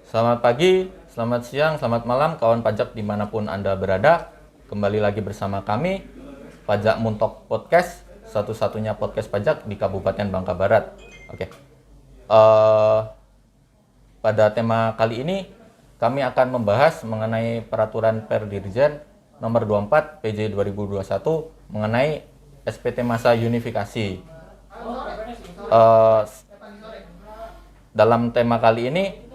Selamat pagi, selamat siang, selamat malam kawan pajak dimanapun Anda berada. Kembali lagi bersama kami, Pajak Muntok Podcast, satu-satunya podcast pajak di Kabupaten Bangka Barat. Oke. Eh, Pada tema kali ini, kami akan membahas mengenai peraturan Perdirjen nomor 24 PJ 2021 mengenai SPT masa unifikasi. Eh, Dalam tema kali ini,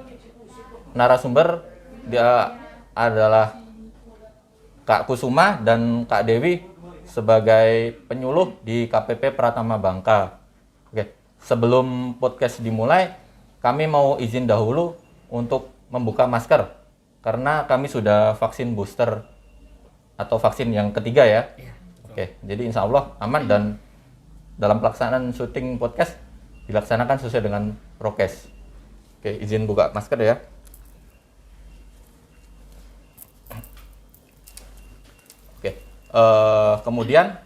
narasumber dia adalah Kak Kusuma dan Kak Dewi sebagai penyuluh di KPP Pratama Bangka. Oke, sebelum podcast dimulai, kami mau izin dahulu untuk membuka masker karena kami sudah vaksin booster atau vaksin yang ketiga ya. Oke, jadi insya Allah aman dan dalam pelaksanaan syuting podcast dilaksanakan sesuai dengan prokes. Oke, izin buka masker ya. Oke, kemudian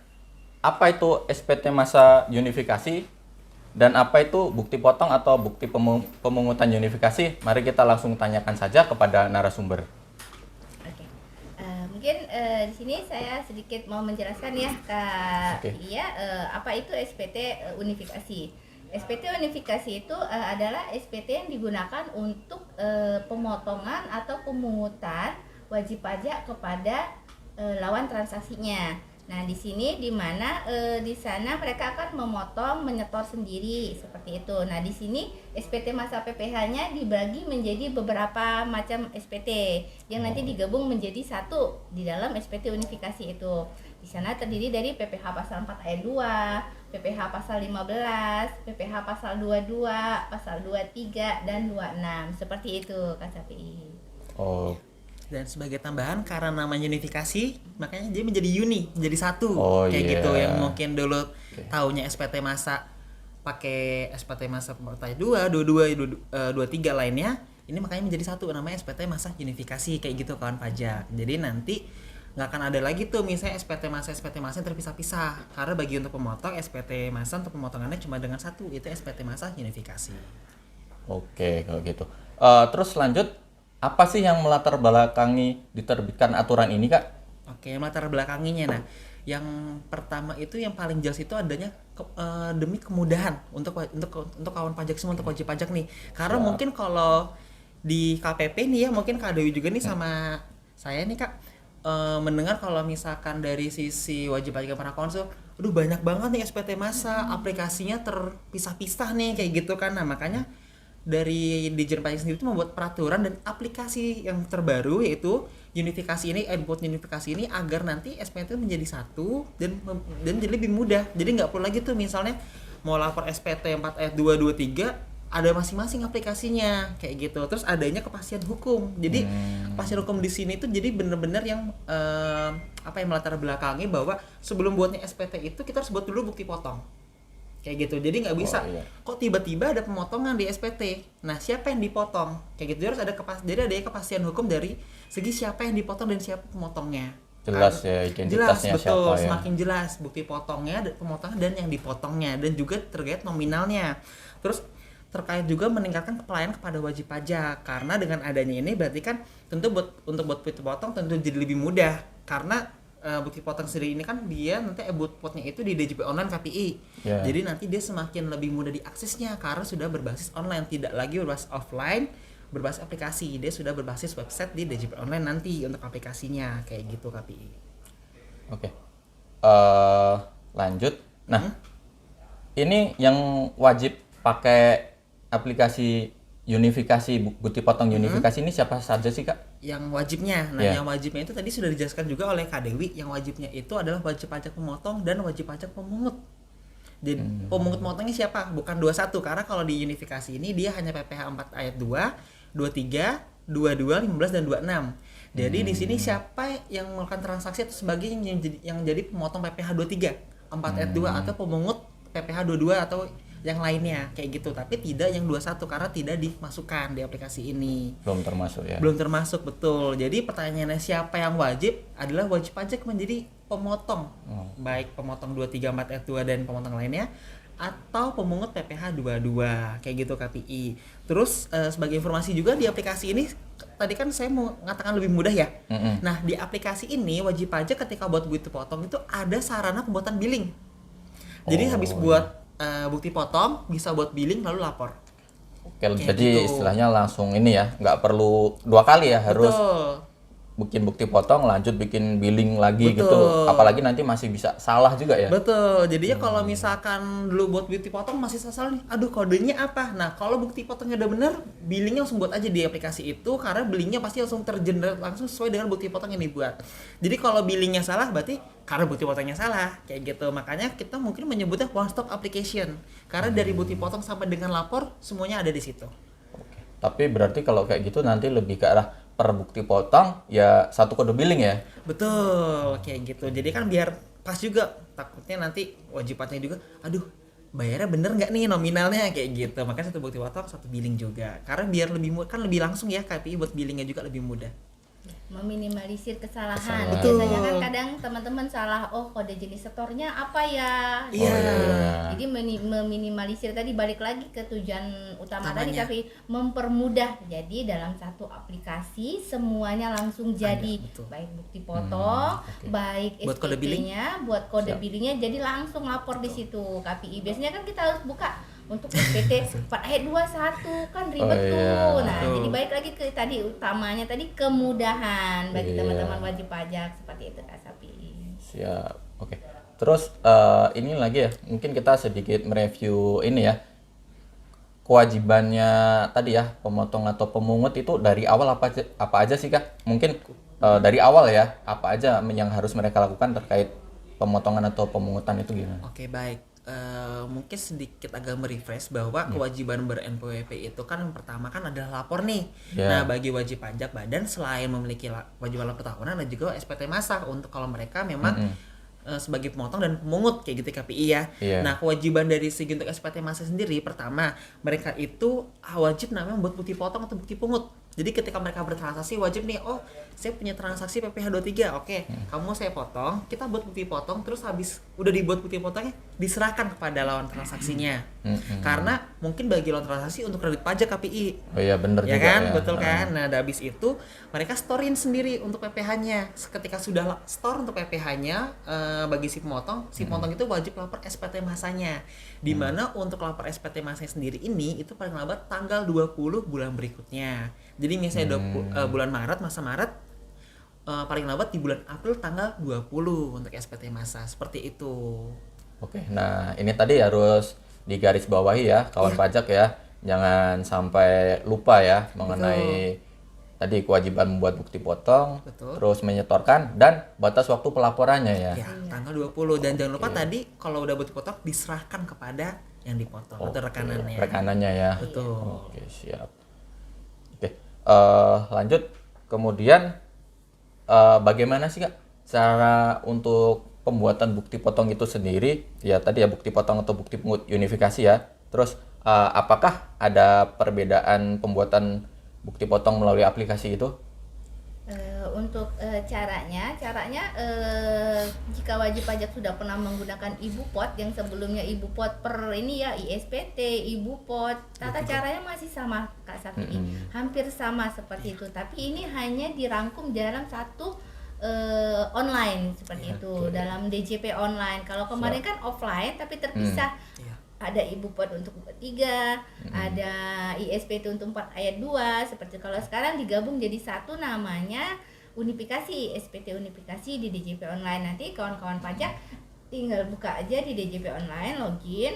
apa itu SPT masa unifikasi dan apa itu bukti potong atau bukti pemungutan unifikasi? Mari kita langsung tanyakan saja kepada narasumber. Oke, mungkin di sini saya sedikit mau menjelaskan ya Kak Oke. Iya, apa itu SPT unifikasi. SPT unifikasi itu adalah SPT yang digunakan untuk pemotongan atau pemungutan wajib pajak kepada lawan transaksinya. Nah, di sini di mana di sana mereka akan memotong, menyetor sendiri seperti itu. Nah, di sini SPT masa PPh-nya dibagi menjadi beberapa macam SPT yang nanti digabung menjadi satu di dalam SPT unifikasi itu. Di sana terdiri dari PPh pasal 4 ayat 2, PPh pasal 15, PPh pasal 22, pasal 23 dan 26. Seperti itu, Kak Sapi. Oh, Dan sebagai tambahan karena namanya unifikasi, makanya dia menjadi menjadi satu. Oh, kayak iya. gitu yang mungkin dulu taunya SPT masa pakai SPT masa ayat 2, 22, 23 lainnya, ini makanya menjadi satu namanya SPT masa unifikasi kayak gitu kawan pajak. Jadi nanti nggak akan ada lagi tuh misalnya SPT masa yang terpisah-pisah karena bagi untuk pemotong SPT masa untuk pemotongannya cuma dengan satu, itu SPT masa unifikasi. oke kalau gitu. Terus lanjut, apa sih yang melatar belakangi diterbitkan aturan ini, Kak? Oke, latar belakanginya. Nah, yang pertama itu yang paling jelas itu adanya demi kemudahan untuk kawan pajak semua, untuk wajib pajak nih. Karena mungkin kalau di KPP nih ya, mungkin Kak Dewi juga nih sama saya nih Kak, mendengar kalau misalkan dari sisi wajib pajak para konsul, aduh banyak banget nih SPT masa, aplikasinya terpisah-pisah nih kayak gitu kan. Nah, makanya dari Dijen Pajak sendiri itu membuat peraturan dan aplikasi yang terbaru yaitu unifikasi ini, buat unifikasi ini agar nanti SPT menjadi satu dan jadi lebih mudah. Jadi nggak perlu lagi tuh misalnya mau lapor SPT 4 ayat 2, 2, 3 ada masing-masing aplikasinya kayak gitu. Terus adanya kepastian hukum. Jadi kepastian hukum di sini tuh jadi bener-bener yang apa yang melatar belakangi bahwa sebelum buatnya SPT itu kita harus buat dulu bukti potong. Kayak gitu, jadi nggak bisa kok tiba-tiba ada pemotongan di SPT. Nah, siapa yang dipotong? Kayak gitu, harus ada jadi ada kepastian hukum dari segi siapa yang dipotong dan siapa pemotongnya. Jelas ya identitasnya Jelas, betul, siapa ya. semakin jelas bukti potongnya, pemotongan dan yang dipotongnya, dan juga terkait nominalnya. Terus terkait juga meningkatkan pelayanan kepada wajib pajak, karena dengan adanya ini berarti kan tentu untuk bukti potong tentu jadi lebih mudah karena bukti potong sendiri ini kan dia nanti potnya itu di DJP online KPI. Jadi nanti dia semakin lebih mudah diaksesnya karena sudah berbasis online, tidak lagi berbasis offline, berbasis aplikasi. Dia sudah berbasis website di DJP online nanti untuk aplikasinya kayak gitu KPI. Oke. Lanjut. Nah, ini yang wajib pakai aplikasi unifikasi, bukti potong unifikasi ini siapa saja sih, Kak? Yang wajibnya, yang wajibnya itu tadi sudah dijelaskan juga oleh Kak Dewi. Yang wajibnya itu adalah wajib pajak pemotong dan wajib pajak pemungut. Jadi pemungut motongnya siapa? Bukan 21, karena kalau di unifikasi ini dia hanya PPh 4 ayat 2, 23, 22, 15 dan 26. Jadi di sini siapa yang melakukan transaksi atau sebagai yang jadi pemotong PPh 23, 4 ayat 2 atau pemungut PPh 22 atau yang lainnya kayak gitu, tapi tidak yang 21 karena tidak dimasukkan di aplikasi ini. Belum termasuk ya. Belum termasuk, betul. Jadi pertanyaannya siapa yang wajib adalah wajib pajak menjadi pemotong. Baik pemotong 234 ayat 2 dan pemotong lainnya atau pemungut PPh 22 kayak gitu KPI. Terus sebagai informasi juga di aplikasi ini tadi kan saya mau mengatakan lebih mudah ya. Nah, di aplikasi ini wajib pajak ketika buat bukti potong itu ada sarana pembuatan billing. Jadi habis buat bukti potong bisa buat billing lalu lapor. Oke, Kayak jadi gitu. istilahnya langsung ini ya, nggak perlu 2 kali ya, harus Betul. bikin bukti potong lanjut bikin billing lagi Betul. gitu. Apalagi nanti masih bisa salah juga ya. Betul. Jadinya kalau misalkan dulu buat bukti potong masih salah nih. Aduh, kodenya apa? Nah, kalau bukti potongnya udah bener, billingnya langsung buat aja di aplikasi itu karena billingnya pasti langsung tergenerate langsung sesuai dengan bukti potong yang dibuat. Jadi kalau billingnya salah berarti karena bukti potongnya salah kayak gitu. Makanya kita mungkin menyebutnya one stop application. Karena dari bukti potong sampai dengan lapor semuanya ada di situ. Tapi berarti kalau kayak gitu nanti lebih ke arah per bukti potong ya satu kode billing ya. Betul, kayak gitu. Jadi kan biar pas juga, takutnya nanti wajib pajak juga, aduh bayarnya bener nggak nih nominalnya kayak gitu. Makanya satu bukti potong, satu billing juga. Karena biar lebih kan lebih langsung ya KPI buat billingnya juga lebih mudah. Meminimalisir kesalahan. Kesalahan. Biasanya kan kadang teman-teman salah, oh kode jenis setornya apa ya? Iya. Jadi meminimalisir tadi, balik lagi ke tujuan utama tadi, Utamanya. tapi mempermudah. Jadi dalam satu aplikasi semuanya langsung jadi, betul. baik bukti potong, baik Buat kode billing. SPT-nya, buat kode Siap. billingnya, jadi langsung lapor di situ KPI. Biasanya kan kita harus buka untuk SPT 4 ayat 21 kan ribet Oh, tuh. iya. Nah, Betul. jadi balik lagi ke tadi utamanya tadi kemudahan bagi Iya. teman-teman wajib pajak seperti itu Kak Sapi. Siap. Oke. Terus ini lagi ya, mungkin kita sedikit mereview ini ya. Kewajibannya tadi ya, pemotong atau pemungut itu dari awal apa aja sih Kak? Mungkin dari awal ya, apa aja yang harus mereka lakukan terkait pemotongan atau pemungutan itu gimana? Oke, baik. Mungkin sedikit agak merefresh bahwa kewajiban ber-NPWP itu kan yang pertama kan adalah lapor nih. Ya. Nah, bagi wajib pajak badan selain memiliki kewajiban lapor tahunan ada juga SPT masa untuk kalau mereka memang sebagai pemotong dan pemungut kayak gitu KPI ya. Iya. Nah, kewajiban dari segi untuk SPT masa sendiri pertama, mereka itu wajib namanya buat bukti potong atau bukti pungut. Jadi ketika mereka bertransaksi wajib nih, oh saya punya transaksi PPh 23, oke, kamu saya potong, kita buat bukti potong, terus habis udah dibuat bukti potongnya diserahkan kepada lawan transaksinya. Karena mungkin bagi lawan transaksi untuk kredit pajak KPI, Oh iya bener ya juga kan, ya. betul kan. Nah, habis itu mereka storein sendiri untuk PPh-nya. Ketika sudah store untuk PPh-nya bagi si pemotong itu wajib lapor SPT masanya. Di mana untuk lapor SPT masanya sendiri ini itu paling lambat tanggal 20 bulan berikutnya. Jadi misalnya bulan Maret, masa Maret paling lambat di bulan April tanggal 20 untuk SPT masa. Seperti itu. Oke, nah ini tadi harus digarisbawahi ya kawan pajak ya, jangan sampai lupa ya mengenai tadi kewajiban membuat bukti potong, Betul. terus menyetorkan dan batas waktu pelaporannya ya. Ya, tanggal 20. Dan jangan lupa tadi kalau udah bukti potong diserahkan kepada yang dipotong atau rekanannya. Rekanannya ya. Betul. Oke, siap. Oke, lanjut kemudian bagaimana sih Kak cara untuk pembuatan bukti potong itu sendiri? Ya tadi ya bukti potong atau bukti pungut unifikasi ya. Terus apakah ada perbedaan pembuatan bukti potong melalui aplikasi itu? Untuk caranya jika wajib pajak sudah pernah menggunakan IbuPot yang sebelumnya IbuPot per ini ya ISPT, IbuPot, tata caranya masih sama Kak Sapi, hampir sama seperti itu. Tapi ini hanya dirangkum dalam satu online seperti itu, dalam DJP online. Kalau kemarin kan offline tapi terpisah. Ada IbuPot untuk 3, ada ISPT untuk 4 ayat 2, seperti kalau sekarang digabung jadi satu namanya unifikasi, SPT unifikasi di DJP online. Nanti kawan-kawan pajak tinggal buka aja di DJP online, login.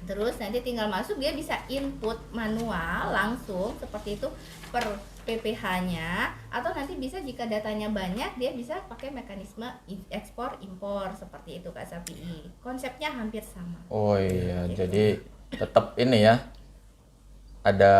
Terus nanti tinggal masuk, dia bisa input manual langsung seperti itu per PPh-nya, atau nanti bisa jika datanya banyak dia bisa pakai mekanisme ekspor impor seperti itu Kak Sapi. Konsepnya hampir sama. Oh iya, jadi tetap ini ya. Ada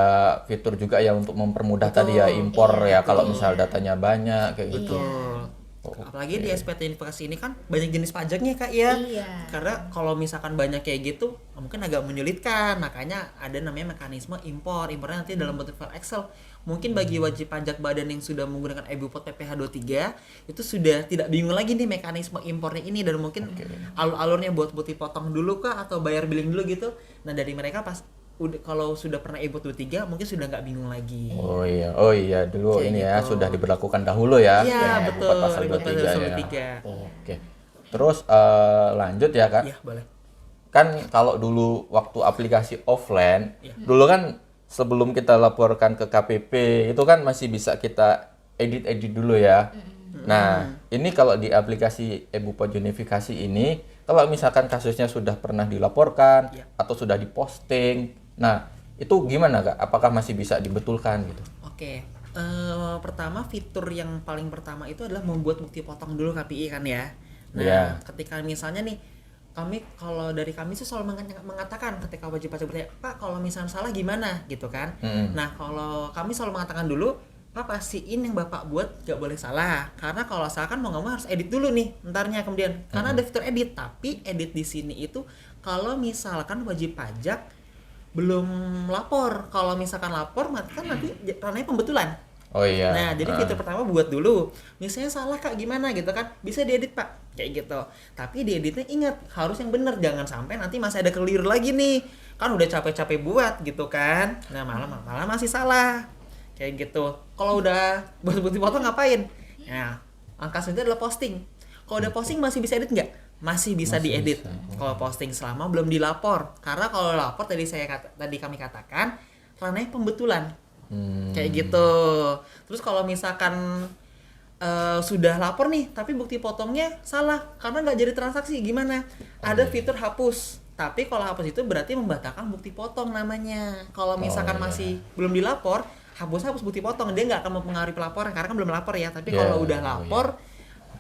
fitur juga ya untuk mempermudah tadi ya impor ya kalau misal datanya banyak kayak gitu. Betul. Apalagi di SPT Unifikasi ini kan banyak jenis pajaknya Kak ya. Iya. Karena kalau misalkan banyak kayak gitu mungkin agak menyulitkan. Makanya ada namanya mekanisme impor. Impornya nanti dalam bentuk file Excel. Mungkin bagi wajib pajak badan yang sudah menggunakan EBUPOT PPh 23 itu sudah tidak bingung lagi nih mekanisme impornya ini, dan mungkin alur-alurnya buat bukti potong dulu kah atau bayar billing dulu gitu. Nah, dari mereka pas kalau sudah pernah EBUPOT 23 mungkin sudah nggak bingung lagi. Oh iya dulu Kayak ini gitu. ya sudah diberlakukan dahulu ya. Iya, yang betul. EBUPOT pasal EBUPOT 23 pasal ya. 23. Oke. Terus lanjut ya Kak. Iya, boleh. Kan kalau dulu waktu aplikasi offline, Iya. dulu kan sebelum kita laporkan ke KPP itu kan masih bisa kita edit dulu ya. Nah, ini kalau di aplikasi EBUPOT Unifikasi ini, kalau misalkan kasusnya sudah pernah dilaporkan Iya. atau sudah diposting, nah itu gimana Kak? Apakah masih bisa dibetulkan gitu? Oke. Pertama, fitur yang paling pertama itu adalah membuat bukti potong dulu KPI kan ya. Nah, Iya. ketika misalnya nih kalau dari kami sih selalu mengatakan ketika wajib pajak bertanya, Pak kalau misalnya salah gimana gitu kan. Nah, kalau kami selalu mengatakan dulu, Pak pastiin yang Bapak buat gak boleh salah, karena kalau salah kan mau nggak mau harus edit dulu nih entarnya kemudian, karena ada fitur edit. Tapi edit di sini itu kalau misalkan wajib pajak belum lapor. Kalau misalkan lapor kan nanti ranahnya pembetulan. Oh iya. Nah, jadi fitur pertama buat dulu. Misalnya salah Kak gimana gitu kan, bisa diedit Pak, kayak gitu. Tapi dieditnya ingat harus yang benar, jangan sampai nanti masih ada keliru lagi nih. Kan udah capek-capek buat gitu kan. Nah, malah masih salah. Kayak gitu. Kalau udah buat bukti potong ngapain? Nah, angka selanjutnya adalah posting. Kalau udah posting masih bisa edit nggak? Masih bisa diedit. Kalau posting selama belum dilapor. Karena kalau lapor tadi kami katakan ranahnya pembetulan. Kayak gitu. Terus kalau misalkan sudah lapor nih tapi bukti potongnya salah karena nggak jadi transaksi, gimana? Ada fitur hapus. Tapi kalau hapus itu berarti membatalkan bukti potong namanya. Kalau misalkan masih belum dilapor, hapus bukti potong, dia nggak akan mempengaruhi pelaporan karena kan belum lapor ya. Tapi kalau udah lapor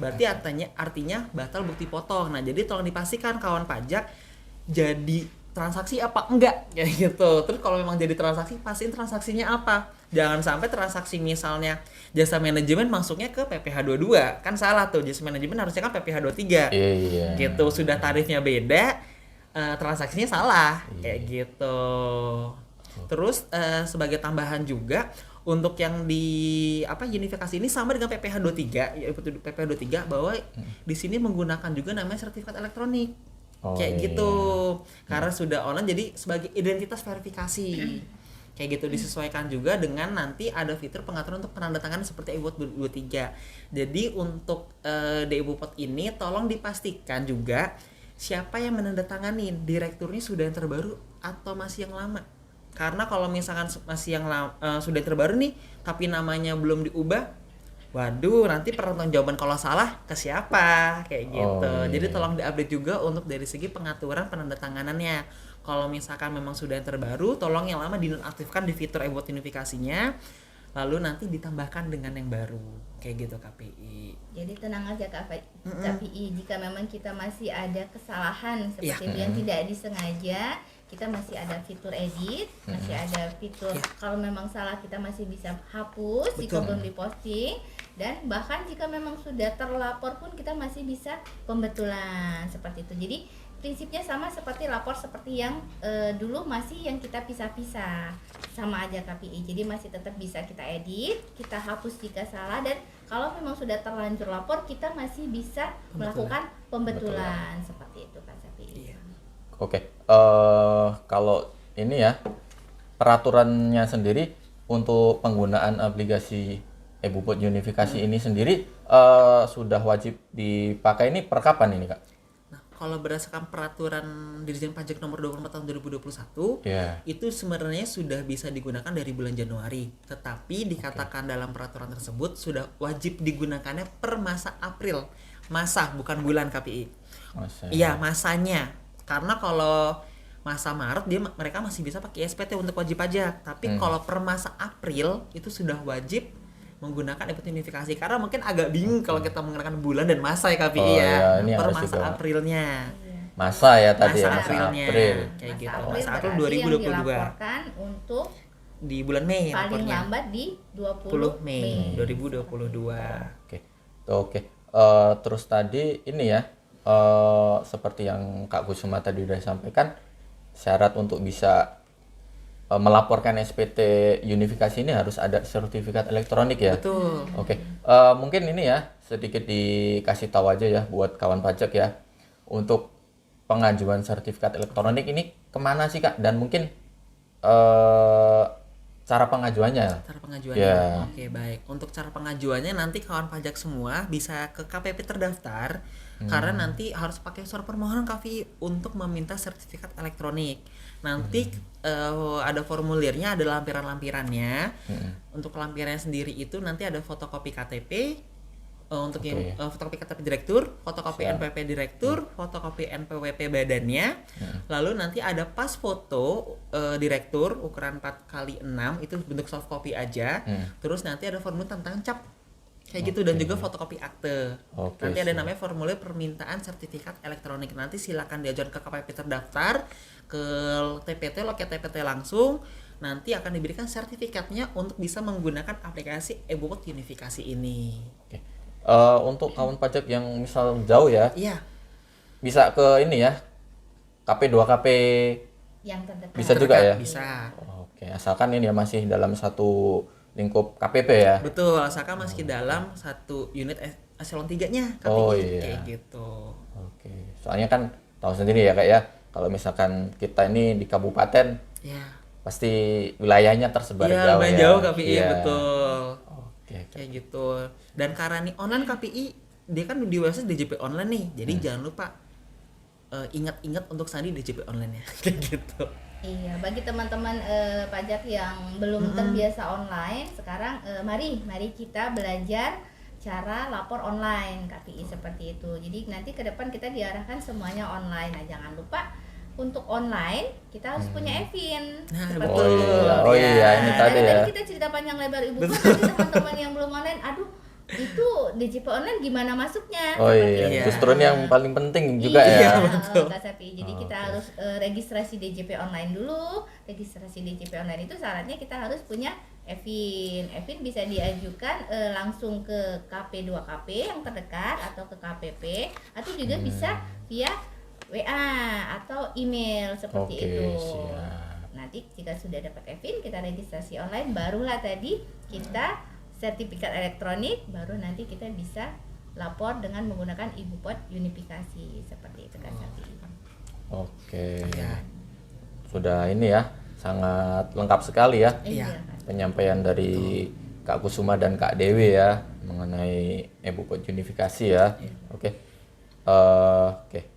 berarti artinya batal bukti potong. Nah, jadi tolong dipastikan kawan pajak jadi transaksi apa enggak kayak gitu. Terus kalau memang jadi transaksi, pastiin transaksinya apa. Jangan sampai transaksi misalnya jasa manajemen masuknya ke PPh 22. Kan salah tuh, jasa manajemen harusnya kan PPh 23. Iya. Gitu, sudah tarifnya beda, transaksinya salah kayak gitu. Terus sebagai tambahan juga untuk yang di unifikasi ini sama dengan PPh 23, ya PPh 23 bahwa di sini menggunakan juga namanya sertifikat elektronik. Kayak gitu. Karena sudah online jadi sebagai identitas verifikasi. Kayak gitu, disesuaikan juga dengan nanti ada fitur pengaturan untuk penandatanganan seperti EBUPOT 23. Jadi untuk di EBUPOT ini tolong dipastikan juga siapa yang menandatanganin, direkturnya sudah yang terbaru atau masih yang lama. Karena kalau misalkan masih yang sudah terbaru nih tapi namanya belum diubah, waduh nanti pertanggungjawaban kalau salah ke siapa kayak gitu. Jadi tolong diupdate juga untuk dari segi pengaturan penandatanganannya. Kalau misalkan memang sudah yang terbaru, tolong yang lama dinonaktifkan di fitur EBUPOT Unifikasinya, lalu nanti ditambahkan dengan yang baru kayak gitu KPI. Jadi tenang aja KPI, jika memang kita masih ada kesalahan seperti itu yang tidak disengaja, kita masih ada fitur edit, masih ada fitur kalau memang salah kita masih bisa hapus jika belum diposting, dan bahkan jika memang sudah terlapor pun kita masih bisa pembetulan seperti itu. Jadi prinsipnya sama seperti lapor seperti yang dulu masih yang kita pisah-pisah, sama aja KPI. Jadi masih tetap bisa kita edit, kita hapus jika salah, dan kalau memang sudah terlanjur lapor kita masih bisa melakukan pembetulan seperti itu Kak KPI. Oke, kalau ini ya peraturannya sendiri untuk penggunaan aplikasi EBUPOT Unifikasi ini sendiri sudah wajib dipakai ini per kapan ini Kak? Nah, kalau berdasarkan peraturan Dirjen Pajak nomor 24 tahun 2021, itu sebenarnya sudah bisa digunakan dari bulan Januari. Tetapi dikatakan dalam peraturan tersebut sudah wajib digunakannya per masa April. Masa, bukan bulan KPI. Iya, masanya. Karena kalau masa Maret mereka masih bisa pakai SPT untuk wajib pajak. Tapi kalau per masa April itu sudah wajib menggunakan EBUPOT Unifikasi, karena mungkin agak bingung kalau kita menggunakan bulan dan masa ya KPI ini per harus masa juga Aprilnya. Masa ya tadi Masa ya, Aprilnya. April. Kayak Masa gitu. April Masa April berarti yang 2022. dilaporkan untuk Di bulan Mei paling lapornya. lambat di 10 Mei 2022. Oke. terus tadi ini ya, seperti yang Kak Kusuma tadi udah sampaikan, syarat untuk bisa melaporkan SPT unifikasi ini harus ada sertifikat elektronik ya. Betul. Oke, mungkin ini ya sedikit dikasih tahu aja ya buat kawan pajak ya, untuk pengajuan sertifikat elektronik ini kemana sih Kak? Dan mungkin cara pengajuannya. Cara pengajuannya. Ya. Oke, baik. Untuk cara pengajuannya nanti kawan pajak semua bisa ke KPP terdaftar karena nanti harus pakai surat permohonan KPI untuk meminta sertifikat elektronik. Nanti ada formulirnya, ada lampiran-lampirannya. Untuk lampirannya sendiri itu nanti ada fotokopi KTP, untuk yang fotokopi KTP direktur, fotokopi NPWP direktur, fotokopi NPWP badannya, lalu nanti ada pas foto direktur ukuran 4x6 itu bentuk soft copy aja, terus nanti ada formulir tentang cap kayak gitu dan juga fotokopi akte. Nanti ada namanya formulir permintaan sertifikat elektronik. Nanti silakan diajukan ke KPP terdaftar, ke TPT, loket TPT langsung. Nanti akan diberikan sertifikatnya untuk bisa menggunakan aplikasi e-Bupot Unifikasi ini. Oke. Untuk kawan pajak yang misal jauh ya, Iya. bisa ke ini ya, KP2KP yang terdekat. bisa juga ya. Bisa. Oke, asalkan ini ya masih dalam satu lingkup KPP ya. Betul, asalkan masih dalam satu unit eselon 3-nya KPI Oh, iya. kayak gitu. Oke, soalnya kan tahu sendiri ya Kak ya, kalau misalkan kita ini di kabupaten Ya. pasti wilayahnya tersebar Iya, jauh lumayan ya. jauh KPI Iya. betul. Oke. Kayak gitu. Dan karena nih online KPI dia kan di website DJP online nih. Jadi jangan lupa ingat-ingat untuk sandi DJP online ya. Kayak gitu. Iya, bagi teman-teman pajak yang belum terbiasa online, sekarang mari kita belajar cara lapor online KPI seperti itu. Jadi nanti ke depan kita diarahkan semuanya online. Nah, jangan lupa untuk online kita harus punya EVIN. Nah, Seperti betul. itu. Oh iya, ini Nah, tadi ya. kita cerita panjang lebar Ibu, nanti teman-teman yang belum online, aduh itu DJP online gimana masuknya? Oh Seperti iya, itu. justru ini yang paling penting juga Iya, ya. Kak Sapi. Jadi kita harus registrasi DJP online dulu. Registrasi DJP online itu syaratnya kita harus punya EVIN. EVIN bisa diajukan langsung ke KP2KP yang terdekat atau ke KPP, atau juga bisa via WA atau email seperti Oke, itu. siap. Nanti jika sudah dapat EVIN, kita registrasi online, barulah tadi kita sertifikat elektronik, baru nanti kita bisa lapor dengan menggunakan e-Bupot Unifikasi seperti itu Kak Sapi. Oke. Ya. Sudah ini ya, sangat lengkap sekali ya Iya. Kak. penyampaian dari Kak Kusuma dan Kak Dewi ya mengenai e-Bupot Unifikasi ya. Oke. Oke.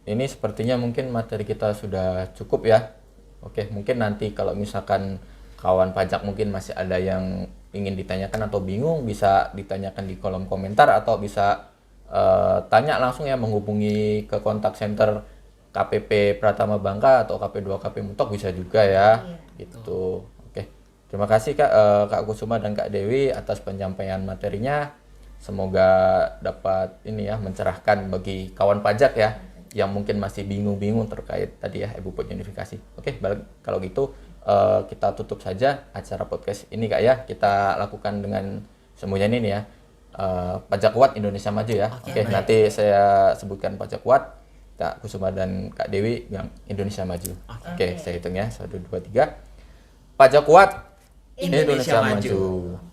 Ini sepertinya mungkin materi kita sudah cukup ya. Oke, mungkin nanti kalau misalkan kawan pajak mungkin masih ada yang ingin ditanyakan atau bingung, bisa ditanyakan di kolom komentar atau bisa tanya langsung ya, menghubungi ke kontak center KPP Pratama Bangka atau KP2KP Mutok bisa juga ya. Gitu. Oke. Terima kasih Kak Kusuma dan Kak Dewi atas penyampaian materinya. Semoga dapat ini ya mencerahkan bagi kawan pajak ya yang mungkin masih bingung-bingung terkait tadi ya e-Bupot Unifikasi. Oke, kalau gitu kita tutup saja acara podcast ini Kak ya. Kita lakukan dengan semuanya ini ya. Pajak Kuat Indonesia Maju ya. Oke, nanti saya sebutkan Pajak Kuat, Kak Kusuma dan Kak Dewi yang Indonesia Maju. Oke, saya hitung ya. 1 2 3. Pajak Kuat Indonesia Maju. Maju.